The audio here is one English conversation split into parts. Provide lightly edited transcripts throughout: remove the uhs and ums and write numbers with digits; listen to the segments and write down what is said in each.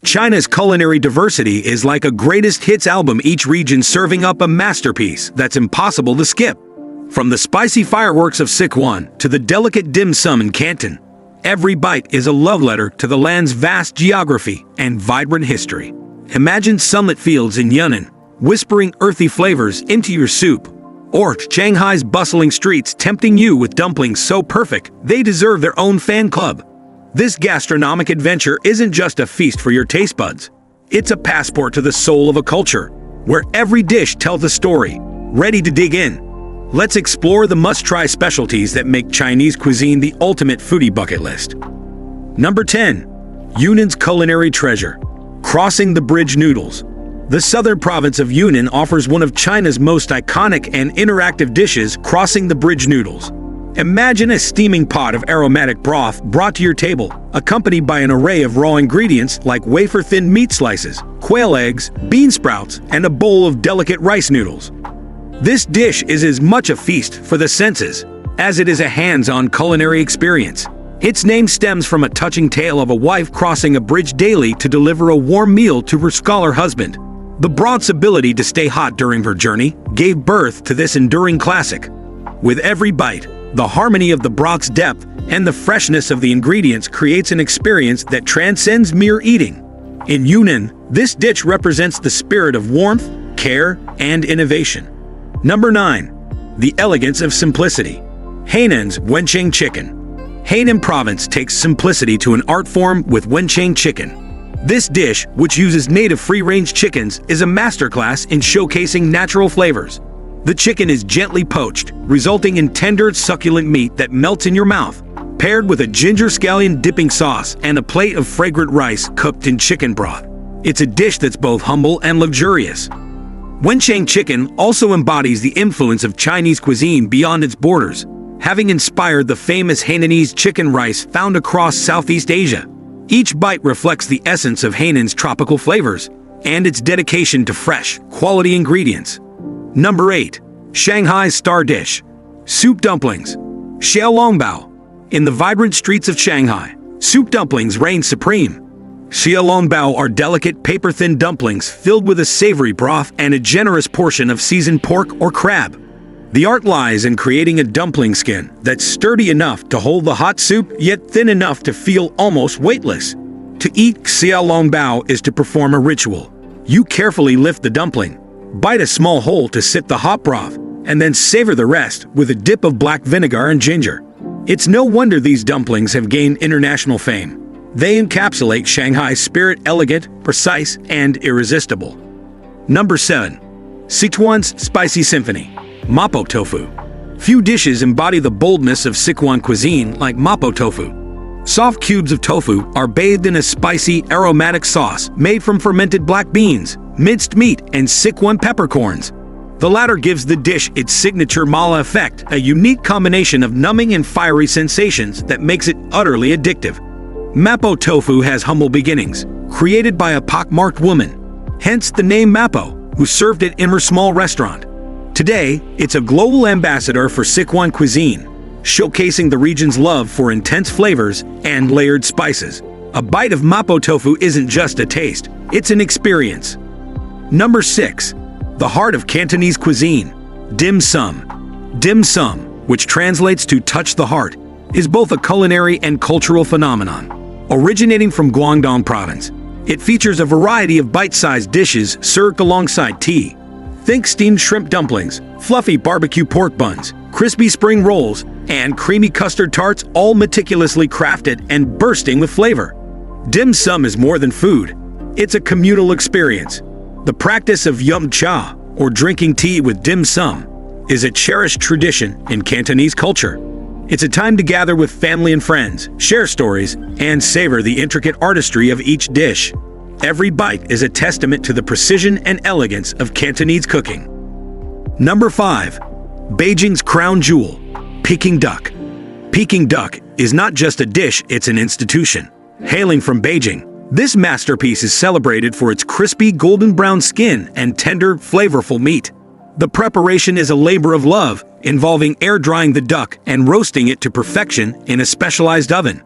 China's culinary diversity is like a greatest hits album, each region serving up a masterpiece that's impossible to skip. From the spicy fireworks of Sichuan to the delicate dim sum in Canton, every bite is a love letter to the land's vast geography and vibrant history. Imagine sunlit fields in Yunnan, whispering earthy flavors into your soup, or Shanghai's bustling streets tempting you with dumplings so perfect they deserve their own fan club. This gastronomic adventure isn't just a feast for your taste buds. It's a passport to the soul of a culture, where every dish tells a story. Ready to dig in? Let's explore the must-try specialties that make Chinese cuisine the ultimate foodie bucket list. Number 10. Yunnan's culinary treasure. Crossing the bridge noodles. The southern province of Yunnan offers one of China's most iconic and interactive dishes, crossing the bridge noodles. Imagine a steaming pot of aromatic broth brought to your table, accompanied by an array of raw ingredients like wafer-thin meat slices, quail eggs, bean sprouts, and a bowl of delicate rice noodles. This dish is as much a feast for the senses as it is a hands-on culinary experience. Its name stems from a touching tale of a wife crossing a bridge daily to deliver a warm meal to her scholar husband. The broth's ability to stay hot during her journey gave birth to this enduring classic. With every bite, the harmony of the broth's depth and the freshness of the ingredients creates an experience that transcends mere eating. In Yunnan, this dish represents the spirit of warmth, care, and innovation. Number 9. The elegance of simplicity. Hainan's Wenchang chicken. Hainan province takes simplicity to an art form with Wenchang chicken. This dish, which uses native free-range chickens, is a masterclass in showcasing natural flavors. The chicken is gently poached, resulting in tender, succulent meat that melts in your mouth, paired with a ginger scallion dipping sauce and a plate of fragrant rice cooked in chicken broth. It's a dish that's both humble and luxurious. Wenchang chicken also embodies the influence of Chinese cuisine beyond its borders, having inspired the famous Hainanese chicken rice found across Southeast Asia. Each bite reflects the essence of Hainan's tropical flavors and its dedication to fresh, quality ingredients. Number 8. Shanghai's star dish. Soup dumplings. Xiaolongbao. In the vibrant streets of Shanghai, soup dumplings reign supreme. Xiaolongbao are delicate, paper-thin dumplings filled with a savory broth and a generous portion of seasoned pork or crab. The art lies in creating a dumpling skin that's sturdy enough to hold the hot soup, yet thin enough to feel almost weightless. To eat xiaolongbao is to perform a ritual. You carefully lift the dumpling, bite a small hole to sip the hot broth, and then savor the rest with a dip of black vinegar and ginger. It's no wonder these dumplings have gained international fame. They encapsulate Shanghai's spirit, elegant, precise, and irresistible. Number 7. Sichuan's spicy symphony. Mapo tofu. Few dishes embody the boldness of Sichuan cuisine like mapo tofu. Soft cubes of tofu are bathed in a spicy, aromatic sauce made from fermented black beans, minced meat, and Sichuan peppercorns. The latter gives the dish its signature mala effect, a unique combination of numbing and fiery sensations that makes it utterly addictive. Mapo tofu has humble beginnings, created by a pockmarked woman, hence the name Mapo, who served it in her small restaurant. Today, it's a global ambassador for Sichuan cuisine, showcasing the region's love for intense flavors and layered spices. A bite of mapo tofu isn't just a taste, it's an experience. Number 6. The heart of Cantonese cuisine. Dim sum. Dim sum, which translates to touch the heart, is both a culinary and cultural phenomenon. Originating from Guangdong province, it features a variety of bite-sized dishes served alongside tea. Think steamed shrimp dumplings, fluffy barbecue pork buns, crispy spring rolls, and creamy custard tarts, all meticulously crafted and bursting with flavor. Dim sum is more than food. It's a communal experience. The practice of yum cha, or drinking tea with dim sum, is a cherished tradition in Cantonese culture. It's a time to gather with family and friends, share stories, and savor the intricate artistry of each dish. Every bite is a testament to the precision and elegance of Cantonese cooking. Number 5. Beijing's crown jewel. Peking duck. Peking duck is not just a dish, it's an institution. Hailing from Beijing, this masterpiece is celebrated for its crispy golden brown skin and tender, flavorful meat. The preparation is a labor of love, involving air-drying the duck and roasting it to perfection in a specialized oven.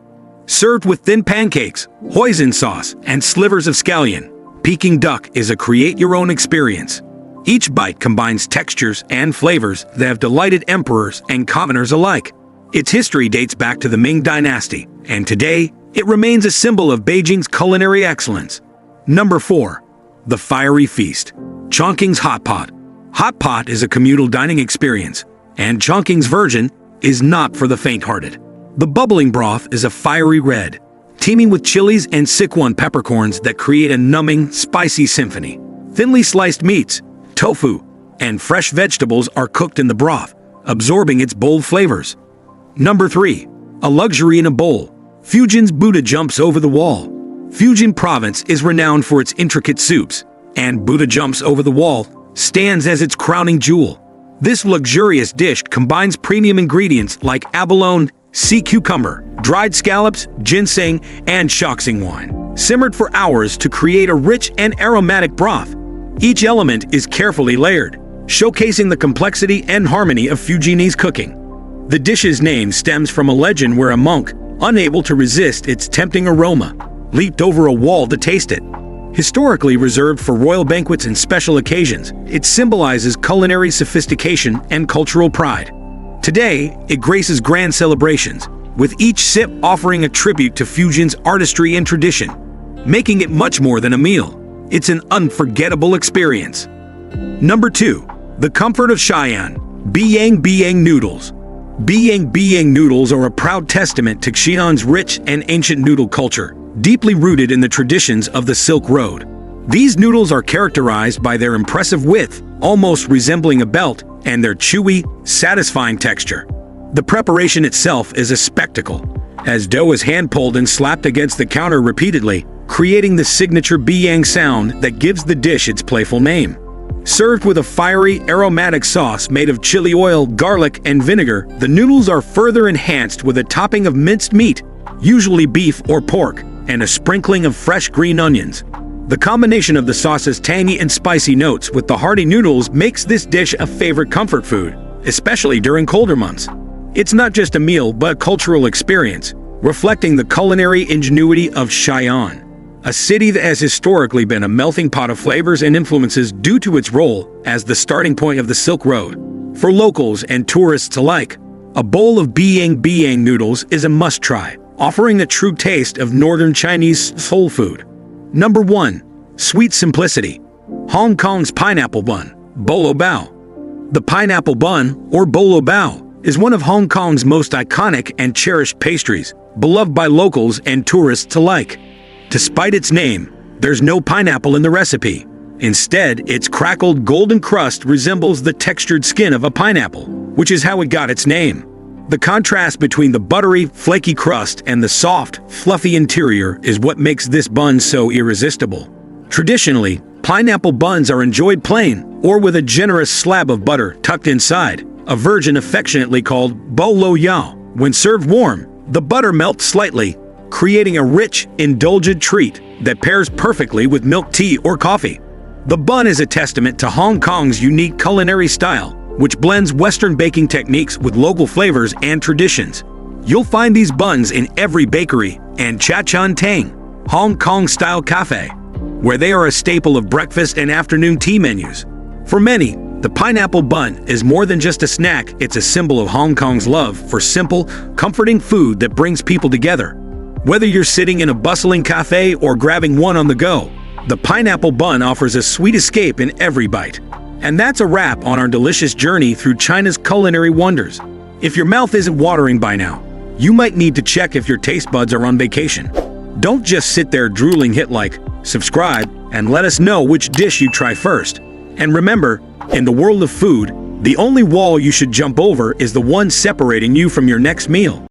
Served with thin pancakes, hoisin sauce, and slivers of scallion, Peking duck is a create-your-own experience. Each bite combines textures and flavors that have delighted emperors and commoners alike. Its history dates back to the Ming Dynasty, and today, it remains a symbol of Beijing's culinary excellence. Number 4. The Fiery Feast. Chongqing's Hot Pot. Hot pot is a communal dining experience, and Chongqing's version is not for the faint-hearted. The bubbling broth is a fiery red, teeming with chilies and Sichuan peppercorns that create a numbing, spicy symphony. Thinly sliced meats, tofu, and fresh vegetables are cooked in the broth, absorbing its bold flavors. Number 3. A luxury in a bowl. Fujian's Buddha jumps over the wall. Fujian province is renowned for its intricate soups, and Buddha jumps over the wall stands as its crowning jewel. This luxurious dish combines premium ingredients like abalone, sea cucumber, dried scallops, ginseng, and shoxing wine, simmered for hours to create a rich and aromatic broth. Each element is carefully layered, showcasing the complexity and harmony of Fujianese cooking. The dish's name stems from a legend where a monk, unable to resist its tempting aroma, leaped over a wall to taste it. Historically reserved for royal banquets and special occasions, it symbolizes culinary sophistication and cultural pride. Today, it graces grand celebrations, with each sip offering a tribute to Fujian's artistry and tradition, making it much more than a meal. It's an unforgettable experience. Number 2. The Comfort of Xi'an. Biyang Biyang Noodles. Biyang Biyang noodles are a proud testament to Xi'an's rich and ancient noodle culture, deeply rooted in the traditions of the Silk Road. These noodles are characterized by their impressive width, almost resembling a belt, and their chewy, satisfying texture. The preparation itself is a spectacle, as dough is hand-pulled and slapped against the counter repeatedly, creating the signature biyang sound that gives the dish its playful name. Served with a fiery, aromatic sauce made of chili oil, garlic, and vinegar, the noodles are further enhanced with a topping of minced meat, usually beef or pork, and a sprinkling of fresh green onions. The combination of the sauce's tangy and spicy notes with the hearty noodles makes this dish a favorite comfort food, especially during colder months. It's not just a meal, but a cultural experience, reflecting the culinary ingenuity of Xi'an, a city that has historically been a melting pot of flavors and influences due to its role as the starting point of the Silk Road. For locals and tourists alike, a bowl of biyang biyang noodles is a must-try, offering a true taste of northern Chinese soul food. Number 1. Sweet Simplicity. Hong Kong's Pineapple Bun, Bolo Bao. The pineapple bun, or Bolo Bao, is one of Hong Kong's most iconic and cherished pastries, beloved by locals and tourists alike. Despite its name, there's no pineapple in the recipe. Instead, its crackled golden crust resembles the textured skin of a pineapple, which is how it got its name. The contrast between the buttery, flaky crust and the soft, fluffy interior is what makes this bun so irresistible. Traditionally, pineapple buns are enjoyed plain or with a generous slab of butter tucked inside, a version affectionately called bo lo yao. When served warm, the butter melts slightly, creating a rich, indulgent treat that pairs perfectly with milk tea or coffee. The bun is a testament to Hong Kong's unique culinary style, which blends Western baking techniques with local flavors and traditions. You'll find these buns in every bakery and Cha Chan Tang, Hong Kong-style cafe, where they are a staple of breakfast and afternoon tea menus. For many, the pineapple bun is more than just a snack, it's a symbol of Hong Kong's love for simple, comforting food that brings people together. Whether you're sitting in a bustling cafe or grabbing one on the go, the pineapple bun offers a sweet escape in every bite. And that's a wrap on our delicious journey through China's culinary wonders. If your mouth isn't watering by now, you might need to check if your taste buds are on vacation. Don't just sit there drooling. Hit like, subscribe, and let us know which dish you try first. And remember, in the world of food, the only wall you should jump over is the one separating you from your next meal.